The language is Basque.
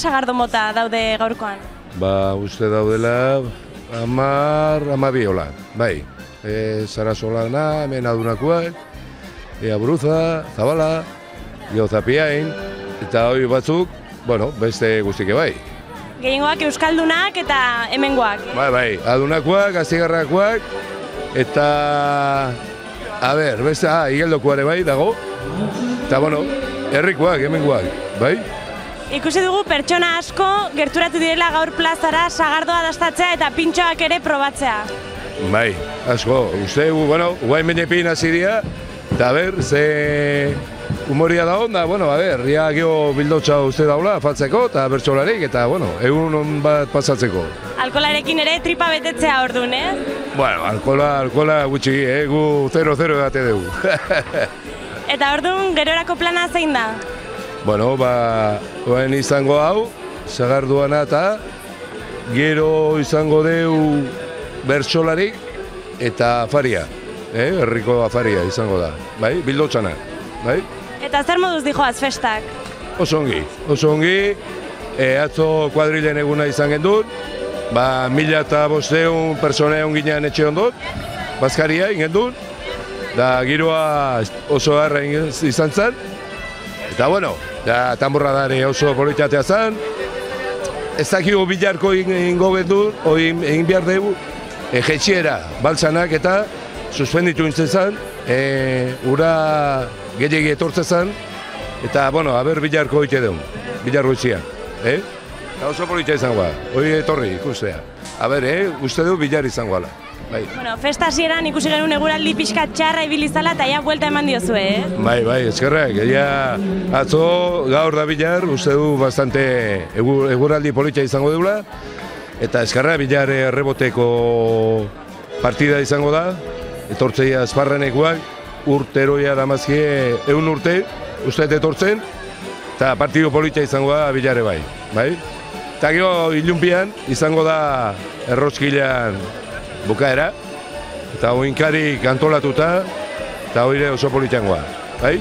sagardo mota daude gaurkoan? Ba, uste daudela, 12 hola, bai. Sarasolana, hemen adunakoak, Aburuza, Zabala, Zapiain, eta hori batzuk, bueno, beste guztike bai. Gehiengoak euskaldunak eta hemengoak. Bai, adunakoak, astigarrakoak, eta, beste, igeldokoare bai dago, eta, bueno, herrikoak, hemengoak, bai. Ikusi dugu pertsona asko gerturatu direla gaur plazara sagardoa dastatzea eta pintxoak ere probatzea. Bai, asko, uste, bueno, guain menepin hasi dira, eta ze humoria da onda, bueno, ia geho bildotxa uste daula, faltzeko, eta bertxolarik, eta, bueno, egun bat pasatzeko. Alkolarekin ere tripa betetzea orduan, Bueno, alkola gutxi, gu 0-0 edate dugu. Eta orduan, gerorako plana zein da? Bueno, oen izango hau, sagarduana eta gero izango deu bertsolarik eta afaria, herriko afaria izango da, bai, bildotxana, bai? Eta zer moduz dijoaz festak? Oso ongi, atzo kuadrilen eguna izan gendut, 1500 persona egon ginean etxe ondot, bazkaria ingendut, da giroa oso harra izan zen, eta bueno, tamborra dare oso politatea zen, ez dakigu bilarko ingo gendut, egin behar dugu, jetxiera, baltzanak eta suspenditu nintzen zen, ura gehiagi etortzen zen, eta, bueno, bilarko egite dugu, bilarko itxian, oso polita izango da, hori etorri ikustea. Uste dugu bilar izango ala. Bueno, festa hasieran ikusi genuen eguraldi pixka txarra ibilizala eta ja buelta eman diozu, Bai, eskerrak, atzo gaur da bilar, uste du bastante eguraldi polita izango dugula, eta eskerrak bilar erreboteko partida izango da, etortzeia esparranekoak, urteroia damazkie 100 urte, uste etortzen, eta partidu polita izango da bilare bai. Eta gero ilunpian izango da erroskilean bukaera, eta oinkarik antolatuta, eta oire oso politxangoa, bai?